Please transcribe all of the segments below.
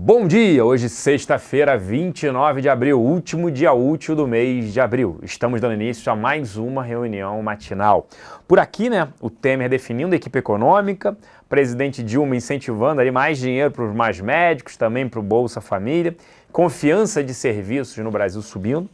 Bom dia! Hoje, sexta-feira, 29 de abril, último dia útil do mês de abril. Estamos dando início a mais uma reunião matinal. Por aqui, o Temer definindo a equipe econômica, presidente Dilma incentivando ali mais dinheiro para os mais médicos, também para o Bolsa Família, confiança de serviços no Brasil subindo.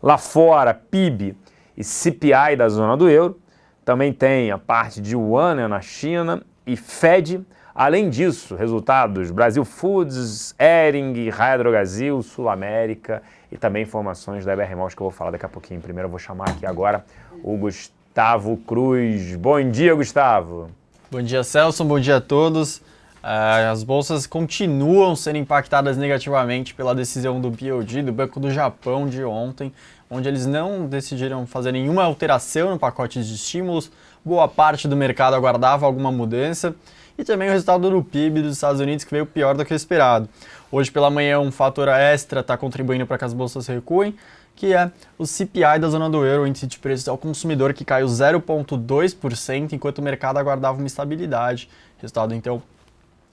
Lá fora, PIB e CPI da zona do euro. Também tem a parte de Yuan na China e Fed. Além disso, resultados Brasil Foods, Hering, Raia Drogasil, Sul América e também informações da EBR Malls que eu vou falar daqui a pouquinho. Primeiro eu vou chamar aqui agora o Gustavo Cruz. Bom dia, Gustavo. Bom dia, Celso. Bom dia a todos. As bolsas continuam sendo impactadas negativamente pela decisão do BOJ, do Banco do Japão, de ontem, onde eles não decidiram fazer nenhuma alteração no pacote de estímulos. Boa parte do mercado aguardava alguma mudança. E também o resultado do PIB dos Estados Unidos, que veio pior do que o esperado. Hoje pela manhã um fator extra está contribuindo para que as bolsas recuem, que é o CPI da zona do euro, o índice de preços ao consumidor, que caiu 0,2%, enquanto o mercado aguardava uma estabilidade. O resultado então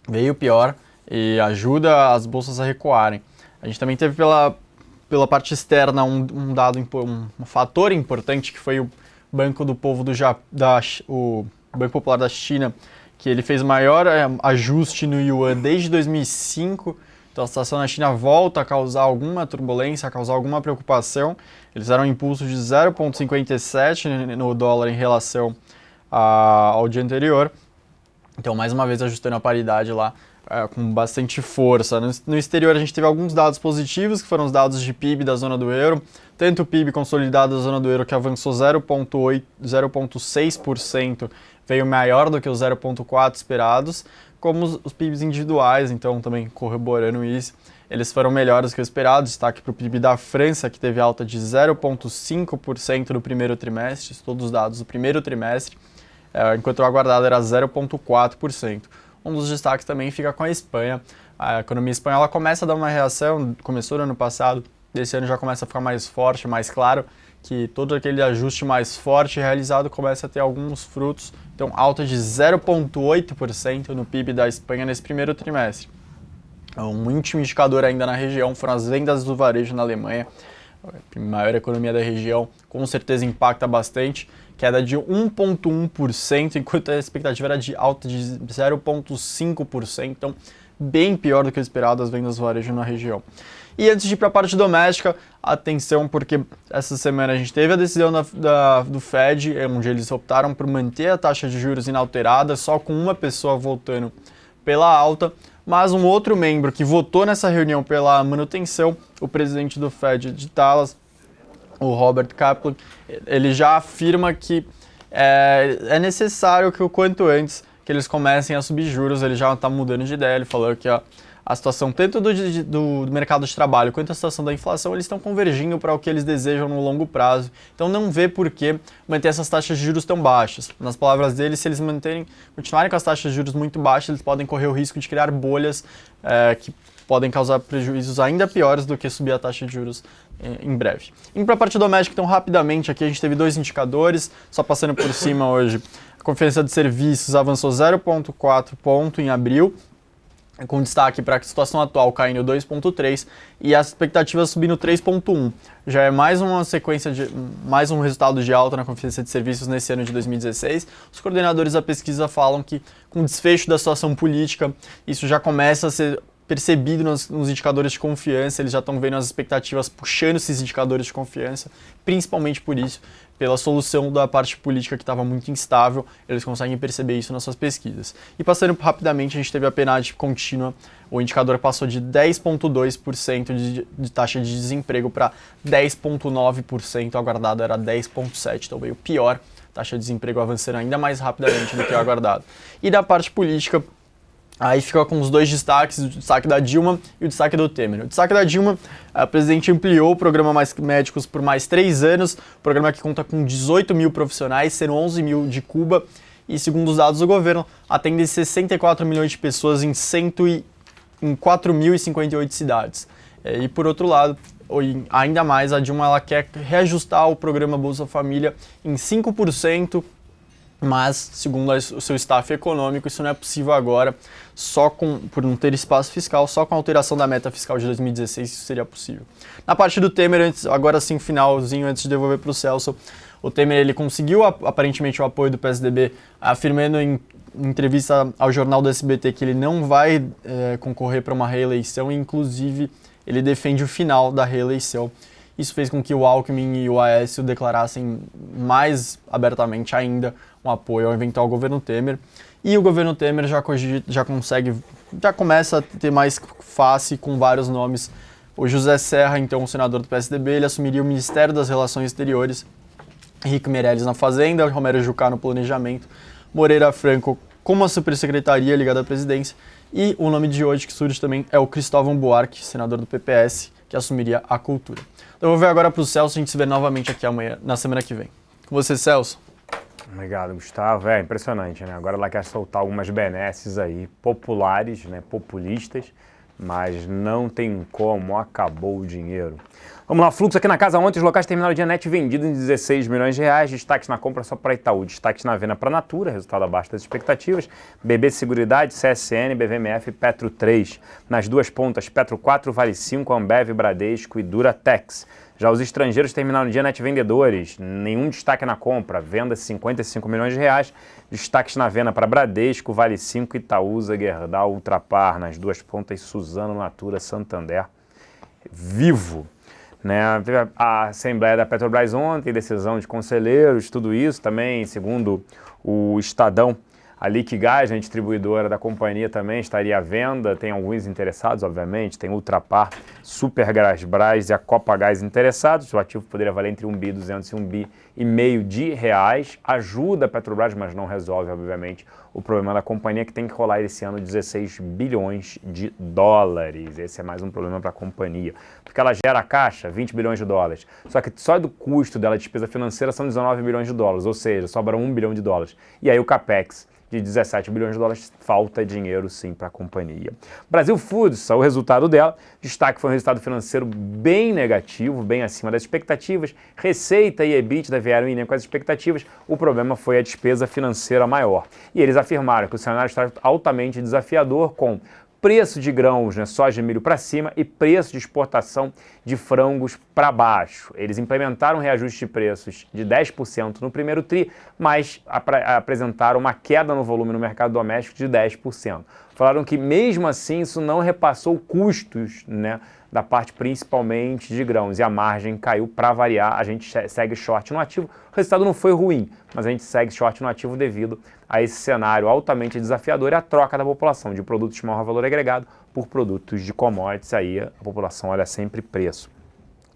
veio pior e ajuda as bolsas a recuarem. A gente também teve pela parte externa um fator importante, que foi o Banco do Povo o Banco Popular da China, que ele fez o maior ajuste no Yuan desde 2005, então a situação na China volta a causar alguma turbulência, a causar alguma preocupação. Eles deram um impulso de 0,57 no dólar em relação ao dia anterior, então mais uma vez ajustando a paridade lá com bastante força. No exterior a gente teve alguns dados positivos, que foram os dados de PIB da zona do euro, tanto o PIB consolidado da zona do euro, que avançou 0,6%, veio maior do que os 0,4% esperados, como os PIBs individuais, então também corroborando isso, eles foram melhores que o esperado. Destaque para o PIB da França, que teve alta de 0,5% no primeiro trimestre, todos os dados do primeiro trimestre, enquanto o aguardado era 0,4%. Um dos destaques também fica com a Espanha. A economia espanhola começa a dar uma reação, começou no ano passado, desse ano já começa a ficar mais forte, mais claro, que todo aquele ajuste mais forte realizado começa a ter alguns frutos. Então, alta de 0,8% no PIB da Espanha nesse primeiro trimestre. Um último indicador ainda na região foram as vendas do varejo na Alemanha, a maior economia da região, com certeza impacta bastante, queda de 1,1%, enquanto a expectativa era de alta de 0,5%, então bem pior do que o esperado as vendas do varejo na região. E antes de ir para a parte doméstica, atenção, porque essa semana a gente teve a decisão do Fed, onde eles optaram por manter a taxa de juros inalterada, só com uma pessoa votando pela alta, mas um outro membro que votou nessa reunião pela manutenção, o presidente do Fed de Dallas, o Robert Kaplan, ele já afirma que é necessário que o quanto antes que eles comecem a subir juros. Ele já está mudando de ideia, ele falou que a situação tanto do mercado de trabalho quanto a situação da inflação, eles estão convergindo para o que eles desejam no longo prazo. Então não vê por que manter essas taxas de juros tão baixas. Nas palavras dele, se eles continuarem com as taxas de juros muito baixas, eles podem correr o risco de criar bolhas que podem causar prejuízos ainda piores do que subir a taxa de juros em breve. Indo para a parte doméstica, então rapidamente, aqui a gente teve dois indicadores, só passando por cima hoje. A confiança de serviços avançou 0,4 ponto em abril, com destaque para a situação atual caindo 2,3 e as expectativas subindo 3,1. Já é mais uma sequência mais um resultado de alta na confiança de serviços nesse ano de 2016. Os coordenadores da pesquisa falam que com o desfecho da situação política, isso já começa a ser percebido nos indicadores de confiança. Eles já estão vendo as expectativas puxando esses indicadores de confiança, principalmente por isso, pela solução da parte política que estava muito instável, eles conseguem perceber isso nas suas pesquisas. E passando rapidamente, a gente teve a PNAD contínua, o indicador passou de 10,2% de taxa de desemprego para 10,9%, aguardado era 10,7%, então veio pior, taxa de desemprego avançando ainda mais rapidamente do que o aguardado. E da parte política, aí fica com os dois destaques, o destaque da Dilma e o destaque do Temer. O destaque da Dilma, a presidente ampliou o programa Mais Médicos por mais 3 anos, programa que conta com 18 mil profissionais, sendo 11 mil de Cuba, e segundo os dados do governo, atende 64 milhões de pessoas em 4.058 cidades. E por outro lado, ainda mais, a Dilma ela quer reajustar o programa Bolsa Família em 5%, mas, segundo o seu staff econômico, isso não é possível agora, por não ter espaço fiscal, só com a alteração da meta fiscal de 2016 isso seria possível. Na parte do Temer, agora sim, finalzinho, antes de devolver para o Celso, o Temer ele conseguiu aparentemente o apoio do PSDB, afirmando em entrevista ao jornal do SBT que ele não vai concorrer para uma reeleição, e inclusive ele defende o final da reeleição. Isso fez com que o Alckmin e o Aécio declarassem mais abertamente ainda um apoio ao eventual governo Temer. E o governo Temer já começa a ter mais face com vários nomes. O José Serra, então o senador do PSDB, ele assumiria o Ministério das Relações Exteriores, Henrique Meirelles na Fazenda, Romero Jucá no Planejamento, Moreira Franco como a supersecretaria ligada à presidência, e o nome de hoje que surge também é o Cristóvão Buarque, senador do PPS, que assumiria a Cultura. Então eu vou ver agora para o Celso, a gente se vê novamente aqui amanhã, na semana que vem. Com você, Celso. Obrigado, Gustavo. É impressionante, né? Agora ela quer soltar algumas benesses aí, populares, né? Populistas, mas não tem como, acabou o dinheiro. Vamos lá, fluxo aqui na casa ontem, os locais terminaram o dia net vendido em 16 milhões de reais, destaques na compra só para Itaú, destaques na venda para Natura, resultado abaixo das expectativas, BB Seguridade, CSN, BVMF e Petro 3. Nas duas pontas, Petro 4, Vale 5, Ambev, Bradesco e Duratex. Já os estrangeiros terminaram o dia net vendedores, nenhum destaque na compra, venda 55 milhões de reais, destaques na venda para Bradesco, Vale 5, Itaúsa, Gerdau, Ultrapar, nas duas pontas, Suzano, Natura, Santander, Vivo. Né, a Assembleia da Petrobras ontem, decisão de conselheiros, tudo isso também, segundo o Estadão, a Liquigás, a distribuidora da companhia, também estaria à venda, tem alguns interessados, obviamente, tem Ultrapar, Supergasbras e a Copagás interessados, o ativo poderia valer entre 1 bi 200 e 1 bi e meio de reais, ajuda a Petrobras, mas não resolve, obviamente, o problema da companhia, que tem que rolar esse ano 16 bilhões de dólares. Esse é mais um problema para a companhia, porque ela gera caixa, 20 bilhões de dólares, só que só do custo dela, despesa financeira, são 19 bilhões de dólares, ou seja, sobra 1 bilhão de dólares. E aí o CAPEX de 17 bilhões de dólares, falta dinheiro sim para a companhia. Brasil Foods, o resultado dela, destaque foi um resultado financeiro bem negativo, bem acima das expectativas, receita e EBITDA vieram em linha com as expectativas, o problema foi a despesa financeira maior. E eles afirmaram que o cenário está altamente desafiador, com preço de grãos, né, soja e milho para cima, e preço de exportação de frangos para baixo. Eles implementaram um reajuste de preços de 10% no primeiro TRI, mas apresentaram uma queda no volume no mercado doméstico de 10%. Falaram que mesmo assim isso não repassou custos, né, da parte principalmente de grãos, e a margem caiu. Para variar, a gente segue short no ativo. O resultado não foi ruim, mas a gente segue short no ativo devido a esse cenário altamente desafiador e a troca da população de produtos de maior valor agregado por produtos de commodities. Aí a população olha sempre preço.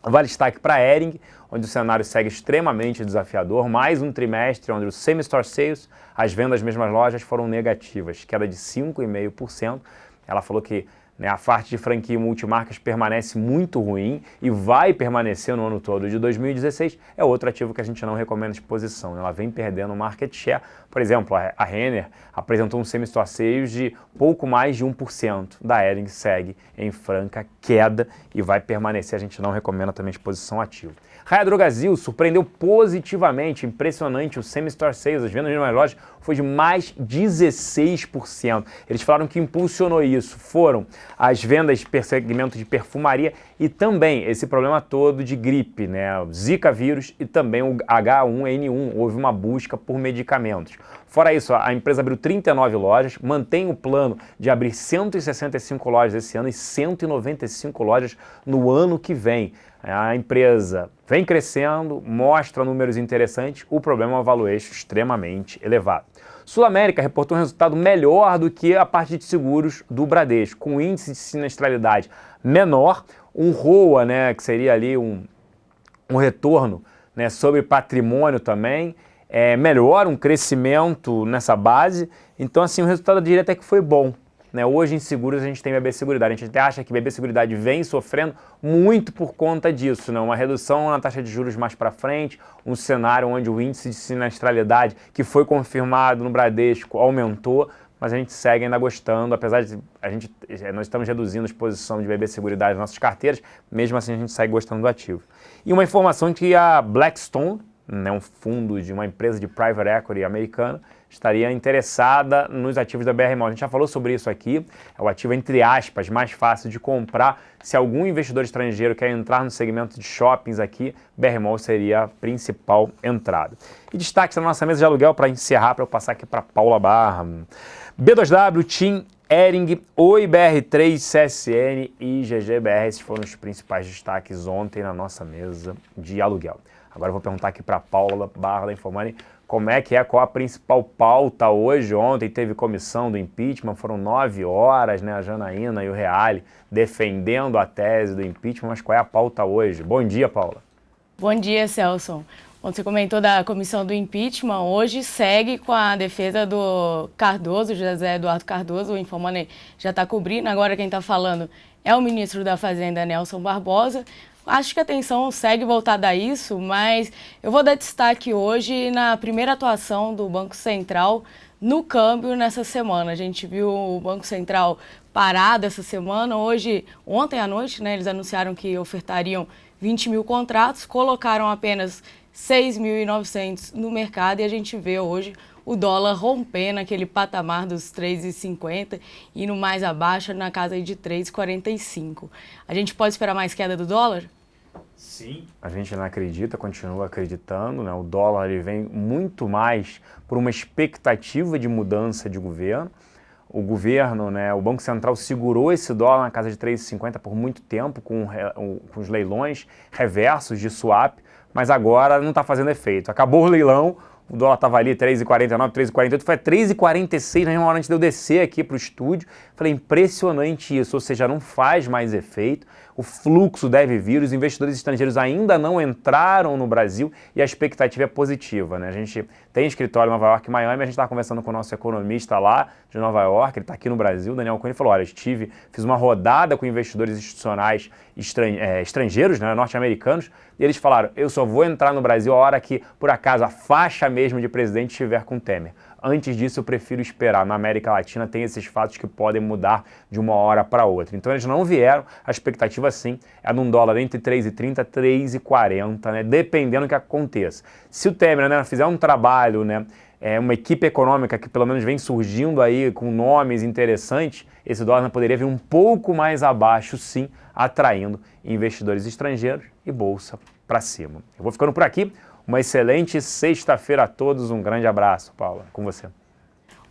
Vale destaque para a Hering, onde o cenário segue extremamente desafiador. Mais um trimestre onde o same-store sales, as vendas das mesmas lojas, foram negativas, queda de 5,5%. Ela falou que, né, a parte de franquia e multimarcas permanece muito ruim e vai permanecer no ano todo de 2016. É outro ativo que a gente não recomenda de posição. Ela vem perdendo market share. Por exemplo, a Renner apresentou um same-store sales de pouco mais de 1%. Da Hering segue em franca queda e vai permanecer. A gente não recomenda também de posição ativa. Raia Drogasil surpreendeu positivamente, impressionante, o same-store sales, as vendas de mais lojas, foi de mais 16%. Eles falaram que impulsionou isso, foram as vendas por segmento de perfumaria e também esse problema todo de gripe, né, o Zika vírus e também o H1N1, houve uma busca por medicamentos. Fora isso, a empresa abriu 39 lojas, mantém o plano de abrir 165 lojas esse ano e 195 lojas no ano que vem. A empresa vem crescendo, mostra números interessantes, o problema é um valuation extremamente elevado. Sul América reportou um resultado melhor do que a parte de seguros do Bradesco, com índice de sinistralidade menor, um ROA, né, que seria ali um retorno, né, sobre patrimônio também, melhor, um crescimento nessa base. Então, assim, o resultado eu diria até que foi bom. Né? Hoje em seguros a gente tem BB Seguridade, a gente até acha que BB Seguridade vem sofrendo muito por conta disso, né? Uma redução na taxa de juros mais para frente, um cenário onde o índice de sinistralidade que foi confirmado no Bradesco aumentou, mas a gente segue ainda gostando, apesar de nós estamos reduzindo a exposição de BB Seguridade nas nossas carteiras, mesmo assim a gente segue gostando do ativo. E uma informação que a Blackstone, né, um fundo de uma empresa de private equity americana, estaria interessada nos ativos da BR Malls. A gente já falou sobre isso aqui, é o ativo, entre aspas, mais fácil de comprar. Se algum investidor estrangeiro quer entrar no segmento de shoppings aqui, BR Malls seria a principal entrada. E destaque na nossa mesa de aluguel, para encerrar, para eu passar aqui para Paula Barra. B2W, TIM, Hering, Oi BR3, CSN e GGBR, esses foram os principais destaques ontem na nossa mesa de aluguel. Agora eu vou perguntar aqui para Paula Barra da Informani como é que é, qual a principal pauta hoje. Ontem teve comissão do impeachment, foram 9 horas, né, a Janaína e o Reale defendendo a tese do impeachment, mas qual é a pauta hoje? Bom dia, Paula. Bom dia, Celso. Você comentou da comissão do impeachment, hoje segue com a defesa do Cardoso, José Eduardo Cardoso, o Informani já está cobrindo, agora quem está falando é o ministro da Fazenda, Nelson Barbosa. Acho que a atenção segue voltada a isso, mas eu vou dar destaque hoje na primeira atuação do Banco Central no câmbio nessa semana. A gente viu o Banco Central parado essa semana. Ontem à noite, né, eles anunciaram que ofertariam 20 mil contratos, colocaram apenas 6.900 no mercado e a gente vê hoje o dólar rompendo aquele patamar dos 3,50 e indo mais abaixo na casa de 3,45. A gente pode esperar mais queda do dólar? Sim. A gente não acredita, continua acreditando, né? O dólar ele vem muito mais por uma expectativa de mudança de governo. O governo, né, o Banco Central segurou esse dólar na casa de 3,50 por muito tempo com os leilões reversos de swap, mas agora não está fazendo efeito. Acabou o leilão, o dólar estava ali 3,49, 3,48, foi 3,46 na mesma hora antes de eu descer aqui para o estúdio. Falei, impressionante isso, ou seja, não faz mais efeito, o fluxo deve vir, os investidores estrangeiros ainda não entraram no Brasil e a expectativa é positiva, né? A gente tem escritório em Nova York e Miami, a gente estava conversando com o nosso economista lá de Nova York, ele está aqui no Brasil, Daniel Cunha, falou, olha, fiz uma rodada com investidores institucionais estrangeiros, né, norte-americanos, e eles falaram, eu só vou entrar no Brasil a hora que, por acaso, a faixa mesmo de presidente estiver com Temer. Antes disso, eu prefiro esperar. Na América Latina tem esses fatos que podem mudar de uma hora para outra. Então, eles não vieram. A expectativa, sim, é de um dólar entre 3,30 e 3,40, né? Dependendo do que aconteça. Se o Temer, né, fizer um trabalho, né, uma equipe econômica que pelo menos vem surgindo aí com nomes interessantes, esse dólar poderia vir um pouco mais abaixo, sim, atraindo investidores estrangeiros e bolsa para cima. Eu vou ficando por aqui. Uma excelente sexta-feira a todos. Um grande abraço, Paula. Com você.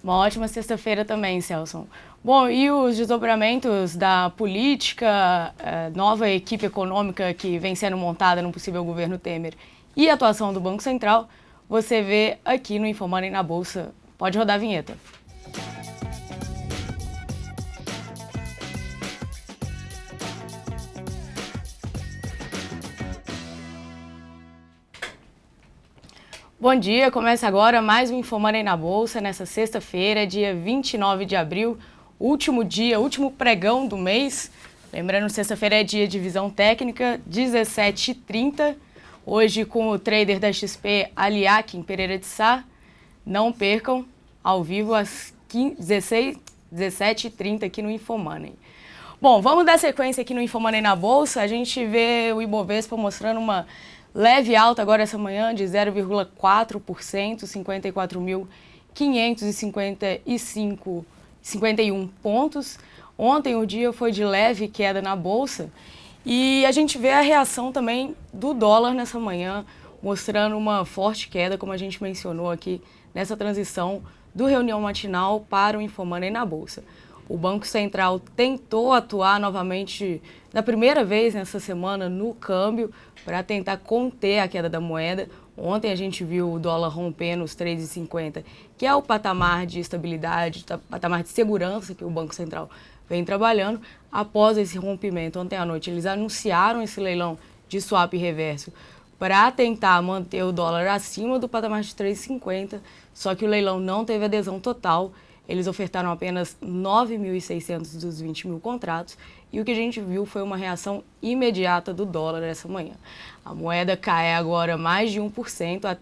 Uma ótima sexta-feira também, Celso. Bom, e os desdobramentos da política, nova equipe econômica que vem sendo montada no possível governo Temer e a atuação do Banco Central, você vê aqui no Informani na Bolsa. Pode rodar a vinheta. Bom dia, começa agora mais um Informani na Bolsa, nessa sexta-feira, dia 29 de abril, último dia, último pregão do mês. Lembrando, sexta-feira é dia de visão técnica, 17h30, hoje com o trader da XP, Aliakim Pereira de Sá. Não percam, ao vivo às 17h30 aqui no Informani. Bom, vamos dar sequência aqui no Informani na Bolsa. A gente vê o Ibovespa mostrando uma leve alta agora essa manhã de 0,4%, 54.551 pontos. Ontem o dia foi de leve queda na Bolsa e a gente vê a reação também do dólar nessa manhã, mostrando uma forte queda, como a gente mencionou aqui, nessa transição do reunião matinal para o Informani na Bolsa. O Banco Central tentou atuar novamente, na primeira vez nessa semana, no câmbio, para tentar conter a queda da moeda. Ontem a gente viu o dólar rompendo os 3,50, que é o patamar de estabilidade, patamar de segurança que o Banco Central vem trabalhando. Após esse rompimento, ontem à noite, eles anunciaram esse leilão de swap reverso para tentar manter o dólar acima do patamar de 3,50, só que o leilão não teve adesão total. Eles ofertaram apenas 9.600 dos 20 mil contratos e o que a gente viu foi uma reação imediata do dólar essa manhã. A moeda cai agora mais de 1% a R$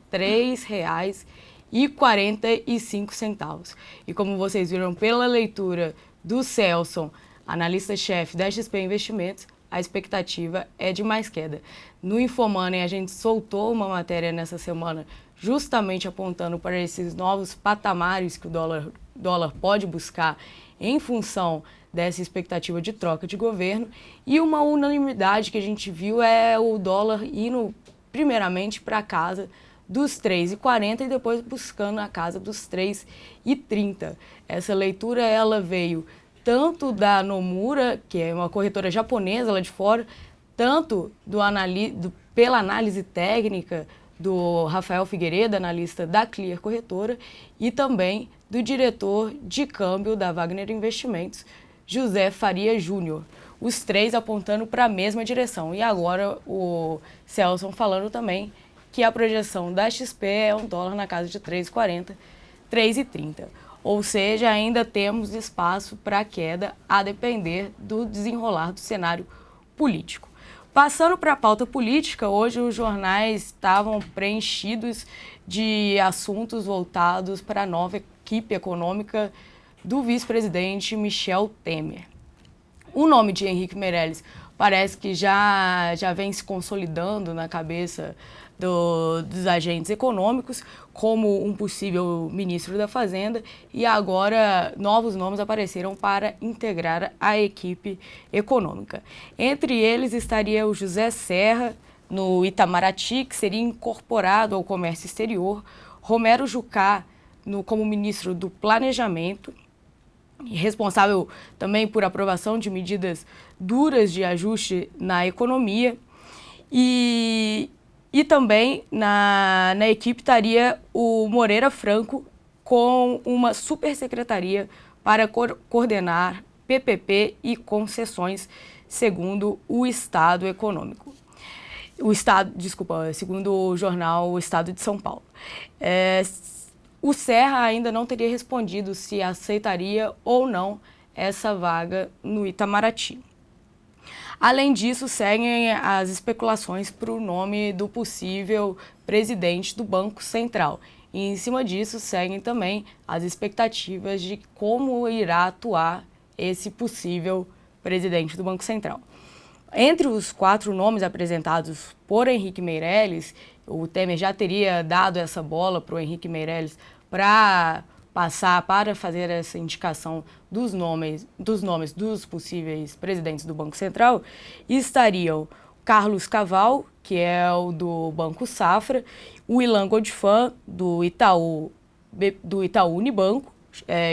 3,45. E como vocês viram pela leitura do Celso, analista-chefe da XP Investimentos, a expectativa é de mais queda. No Infomoney, a gente soltou uma matéria nessa semana justamente apontando para esses novos patamares que o dólar pode buscar em função dessa expectativa de troca de governo. E uma unanimidade que a gente viu é o dólar indo primeiramente para casa dos 3,40 e depois buscando a casa dos 3,30. Essa leitura ela veio tanto da Nomura, que é uma corretora japonesa lá de fora, tanto pela análise técnica do Rafael Figueiredo, analista da Clear Corretora, e também do diretor de câmbio da Wagner Investimentos, José Faria Júnior. Os três apontando para a mesma direção. E agora o Celso falando também que a projeção da XP é um dólar na casa de 3,40, 3,30. Ou seja, ainda temos espaço para queda a depender do desenrolar do cenário político. Passando para a pauta política, hoje os jornais estavam preenchidos de assuntos voltados para a nova equipe econômica do vice-presidente Michel Temer. O nome de Henrique Meirelles parece que já vem se consolidando na cabeça dos agentes econômicos como um possível ministro da Fazenda, e agora novos nomes apareceram para integrar a equipe econômica. Entre eles estaria o José Serra, no Itamaraty, que seria incorporado ao comércio exterior, Romero Jucá como ministro do Planejamento, responsável também por aprovação de medidas duras de ajuste na economia, e também na equipe estaria o Moreira Franco com uma supersecretaria para coordenar PPP e concessões, segundo o Estado Econômico. Segundo o jornal O Estado de São Paulo. O Serra ainda não teria respondido se aceitaria ou não essa vaga no Itamaraty. Além disso, seguem as especulações para o nome do possível presidente do Banco Central. E, em cima disso, seguem também as expectativas de como irá atuar esse possível presidente do Banco Central. Entre os 4 nomes apresentados por Henrique Meirelles, o Temer já teria dado essa bola para o Henrique Meirelles para fazer essa indicação dos nomes dos possíveis presidentes do Banco Central, estariam Carlos Caval, que é o do Banco Safra, o Ilan Godfan, do Itaú Unibanco,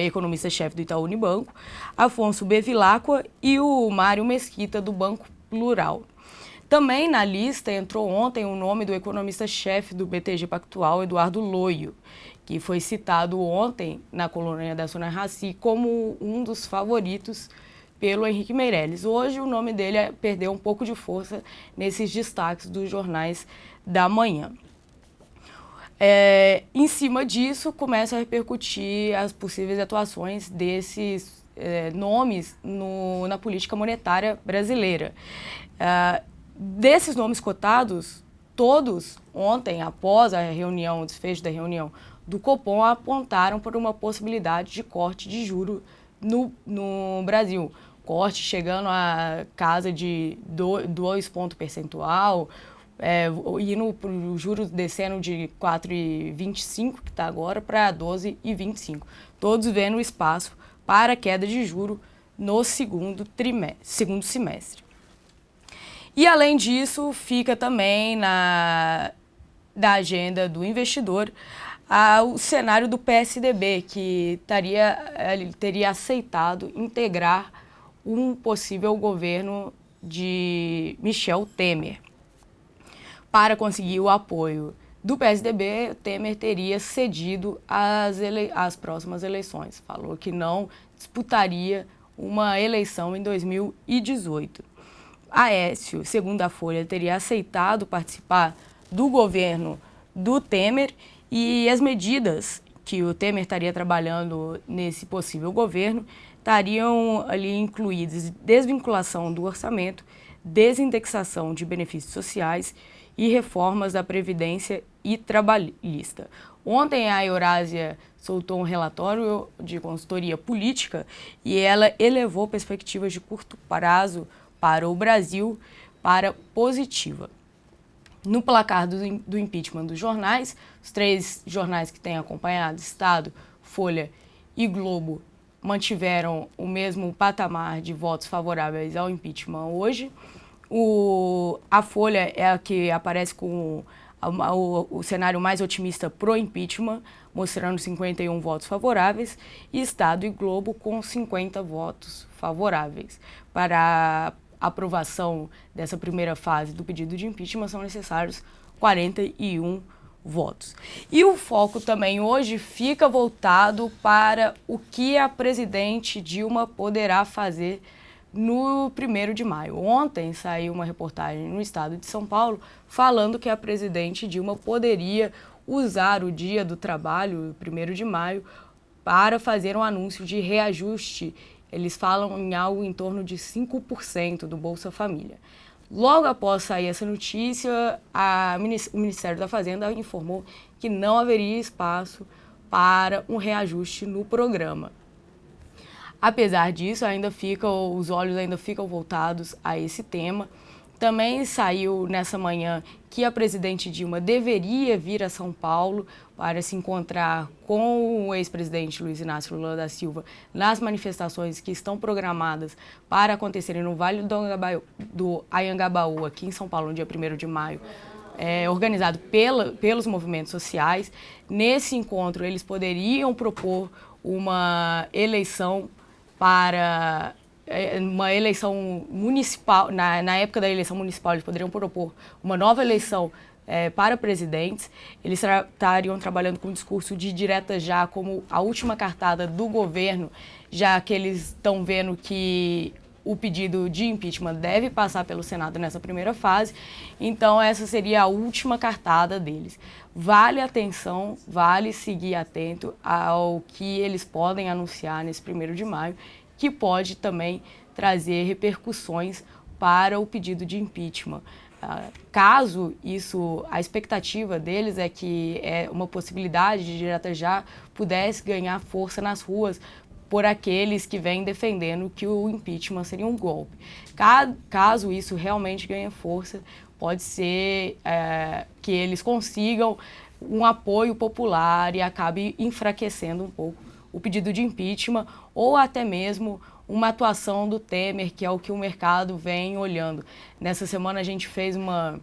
economista-chefe do Itaú Unibanco, Afonso Bevilacqua e o Mário Mesquita, do Banco Plural. Também na lista entrou ontem o nome do economista-chefe do BTG Pactual, Eduardo Loio, que foi citado ontem na coluna da Sônia Raci como um dos favoritos pelo Henrique Meirelles. Hoje o nome dele perdeu um pouco de força nesses destaques dos jornais da manhã. Em cima disso, começa a repercutir as possíveis atuações desses nomes na política monetária brasileira. Desses nomes cotados, todos ontem, após o desfecho da reunião do Copom, apontaram por uma possibilidade de corte de juros no Brasil. Corte chegando a casa de 2 pontos percentual, indo para os juros descendo de 4,25, que está agora, para 12,25. Todos vendo espaço para queda de juros no segundo semestre. E, além disso, fica também da agenda do investidor o cenário do PSDB, que teria aceitado integrar um possível governo de Michel Temer. Para conseguir o apoio do PSDB, Temer teria cedido as próximas eleições. Falou que não disputaria uma eleição em 2018. Aécio, segundo a Folha, teria aceitado participar do governo do Temer, e as medidas que o Temer estaria trabalhando nesse possível governo estariam ali incluídas desvinculação do orçamento, desindexação de benefícios sociais e reformas da Previdência e Trabalhista. Ontem a Eurásia soltou um relatório de consultoria política e ela elevou perspectivas de curto prazo para o Brasil para positiva. No placar do impeachment dos jornais, os 3 jornais que têm acompanhado, Estado, Folha e Globo, mantiveram o mesmo patamar de votos favoráveis ao impeachment hoje. A Folha é a que aparece com o cenário mais otimista pro impeachment, mostrando 51 votos favoráveis, e Estado e Globo com 50 votos favoráveis. Para a aprovação dessa primeira fase do pedido de impeachment são necessários 41 votos. E o foco também hoje fica voltado para o que a presidente Dilma poderá fazer no 1º de maio. Ontem saiu uma reportagem no estado de São Paulo falando que a presidente Dilma poderia usar o Dia do Trabalho, 1º de maio, para fazer um anúncio de reajuste. Eles falam em algo em torno de 5% do Bolsa Família. Logo após sair essa notícia, o Ministério da Fazenda informou que não haveria espaço para um reajuste no programa. Apesar disso, os olhos ainda ficam voltados a esse tema. Também saiu nessa manhã que a presidente Dilma deveria vir a São Paulo para se encontrar com o ex-presidente Luiz Inácio Lula da Silva nas manifestações que estão programadas para acontecerem no Vale do Anhangabaú, aqui em São Paulo, no dia 1º de maio, organizado pelos movimentos sociais. Nesse encontro, eles poderiam propor uma eleição municipal. Na época da eleição municipal, eles poderiam propor uma nova eleição para presidentes. Eles estariam trabalhando com um discurso de direta já como a última cartada do governo, já que eles estão vendo que o pedido de impeachment deve passar pelo Senado nessa primeira fase. Então, essa seria a última cartada deles. Vale atenção, vale seguir atento ao que eles podem anunciar nesse 1º de maio, que pode também trazer repercussões para o pedido de impeachment. Caso isso, a expectativa deles é que uma possibilidade de direta já pudesse ganhar força nas ruas por aqueles que vêm defendendo que o impeachment seria um golpe. Caso isso realmente ganhe força, pode ser que eles consigam um apoio popular e acabe enfraquecendo um pouco o pedido de impeachment, ou até mesmo uma atuação do Temer, que é o que o mercado vem olhando. Nessa semana a gente fez uma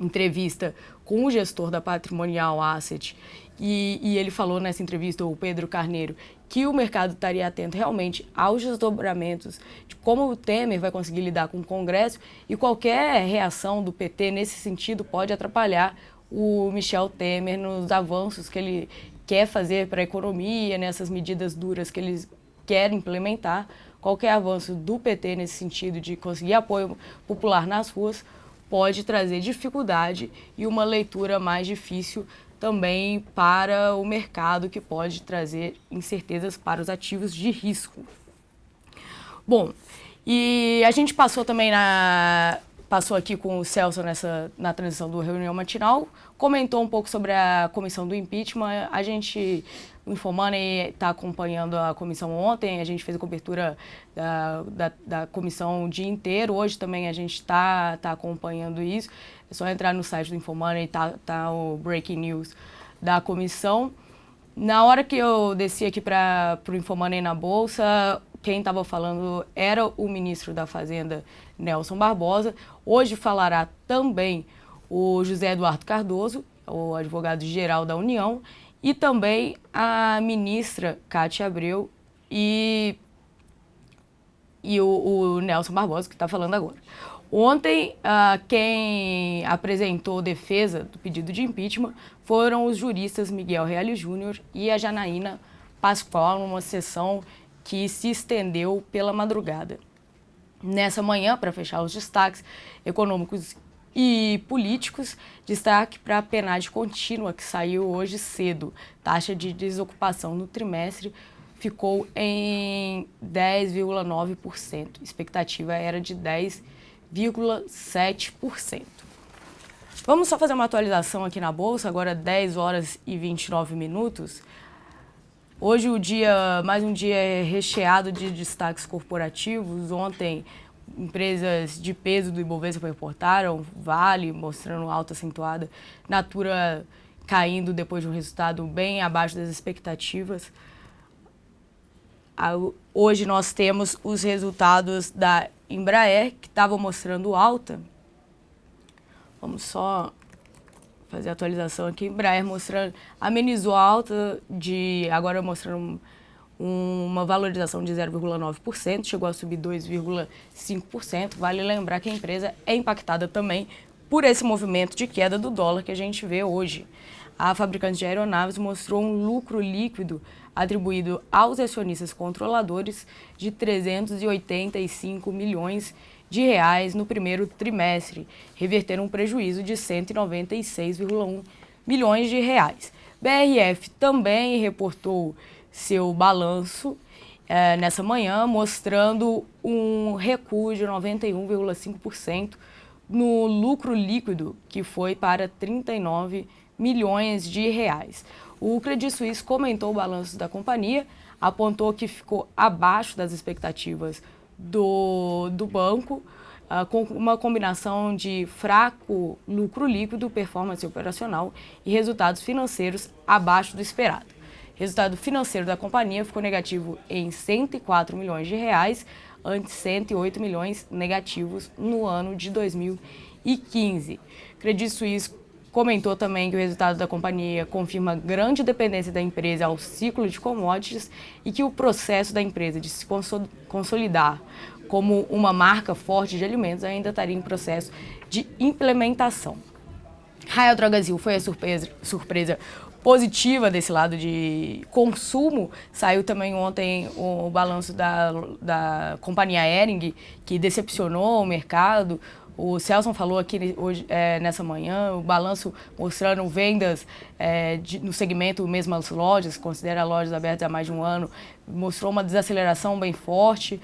entrevista com o gestor da Patrimonial Asset e ele falou nessa entrevista, o Pedro Carneiro, que o mercado estaria atento realmente aos desdobramentos de como o Temer vai conseguir lidar com o Congresso, e qualquer reação do PT nesse sentido pode atrapalhar o Michel Temer nos avanços que ele quer fazer para a economia, nessas medidas duras que eles querem implementar. Qualquer avanço do PT nesse sentido de conseguir apoio popular nas ruas pode trazer dificuldade e uma leitura mais difícil também para o mercado, que pode trazer incertezas para os ativos de risco. Bom, e a gente passou também passou aqui com o Celso na transição do reunião matinal, comentou um pouco sobre a comissão do impeachment. A gente, o Infomoney está acompanhando a comissão ontem, a gente fez a cobertura da comissão o dia inteiro. Hoje também a gente está acompanhando isso. É só entrar no site do Infomoney, tá o breaking news da comissão. Na hora que eu desci aqui para o Infomoney na Bolsa, quem estava falando era o ministro da Fazenda, Nelson Barbosa. Hoje falará também o José Eduardo Cardoso, o advogado-geral da União, e também a ministra Cátia Abreu e o Nelson Barbosa, que está falando agora. Ontem, quem apresentou defesa do pedido de impeachment foram os juristas Miguel Reale Júnior e a Janaína Pascoal, numa sessão que se estendeu pela madrugada. Nessa manhã, para fechar os destaques econômicos e políticos, destaque para a PNAD contínua, que saiu hoje cedo. Taxa de desocupação no trimestre ficou em 10,9%. A expectativa era de 10,7%. Vamos só fazer uma atualização aqui na Bolsa, agora 10 horas e 29 minutos. Hoje mais um dia recheado de destaques corporativos. Ontem, empresas de peso do Ibovespa reportaram, Vale mostrando alta acentuada, Natura caindo depois de um resultado bem abaixo das expectativas. Hoje nós temos os resultados da Embraer, que estavam mostrando alta. Vamos só fazer a atualização aqui. Embraer amenizou a alta, agora mostrando uma valorização de 0,9%, chegou a subir 2,5%. Vale lembrar que a empresa é impactada também por esse movimento de queda do dólar que a gente vê hoje. A fabricante de aeronaves mostrou um lucro líquido atribuído aos acionistas controladores de 385 milhões de reais no primeiro trimestre, revertendo um prejuízo de 196,1 milhões de reais. BRF também reportou seu balanço nessa manhã, mostrando um recuo de 91,5% no lucro líquido, que foi para 39 milhões de reais. O Credit Suisse comentou o balanço da companhia, apontou que ficou abaixo das expectativas do banco, com uma combinação de fraco lucro líquido, performance operacional e resultados financeiros abaixo do esperado. O resultado financeiro da companhia ficou negativo em 104 milhões de reais, antes 108 milhões negativos no ano de 2015. Credit Suisse comentou também que o resultado da companhia confirma grande dependência da empresa ao ciclo de commodities e que o processo da empresa de se consolidar como uma marca forte de alimentos ainda estaria em processo de implementação. Raia Drogasil foi a surpresa positiva desse lado de consumo. Saiu também ontem o balanço da companhia Hering, que decepcionou o mercado. O Celso falou aqui hoje, nessa manhã, o balanço mostrando vendas no segmento mesmas lojas, considera lojas abertas há mais de um ano, mostrou uma desaceleração bem forte.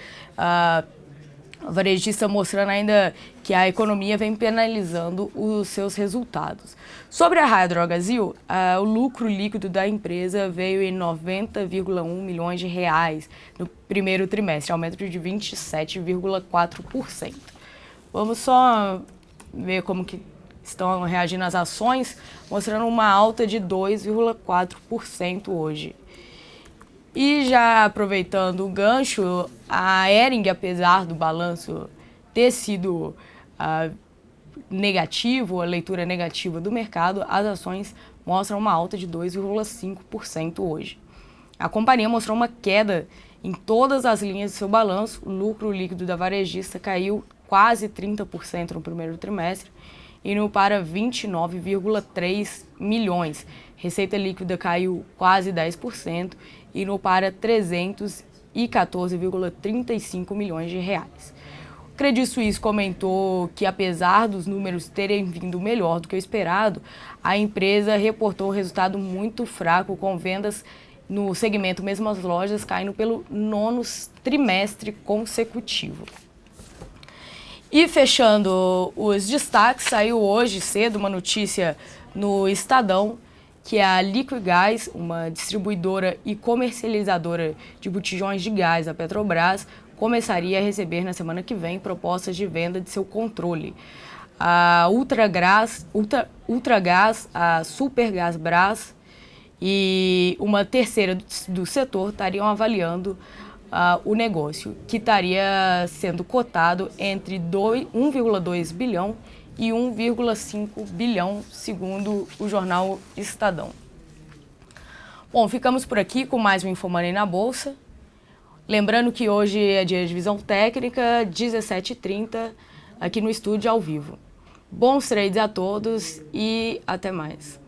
O varejista mostrando ainda que a economia vem penalizando os seus resultados. Sobre a Raia Drogasil, o lucro líquido da empresa veio em 90,1 milhões de reais no primeiro trimestre, aumento de 27,4%. Vamos só ver como que estão reagindo as ações, mostrando uma alta de 2,4% hoje. E já aproveitando o gancho, a Hering, apesar do balanço ter sido negativo, a leitura negativa do mercado, as ações mostram uma alta de 2,5% hoje. A companhia mostrou uma queda em todas as linhas de seu balanço. O lucro líquido da varejista caiu quase 30% no primeiro trimestre, indo para 29,3 milhões. Receita líquida caiu quase 10%, indo para 314,35 milhões de reais. O Credit Suisse comentou que, apesar dos números terem vindo melhor do que o esperado, a empresa reportou um resultado muito fraco, com vendas no segmento mesmas lojas caindo pelo 9º trimestre consecutivo. E fechando os destaques, saiu hoje cedo uma notícia no Estadão que a Liquigás, uma distribuidora e comercializadora de botijões de gás da Petrobras, começaria a receber na semana que vem propostas de venda de seu controle. A Ultragás, a Supergasbras e uma terceira do setor estariam avaliando o negócio, que estaria sendo cotado entre 1,2 bilhão e 1,5 bilhão, segundo o jornal Estadão. Bom, ficamos por aqui com mais um Infomoney na Bolsa. Lembrando que hoje é dia de visão técnica, 17h30, aqui no estúdio ao vivo. Bons trades a todos e até mais.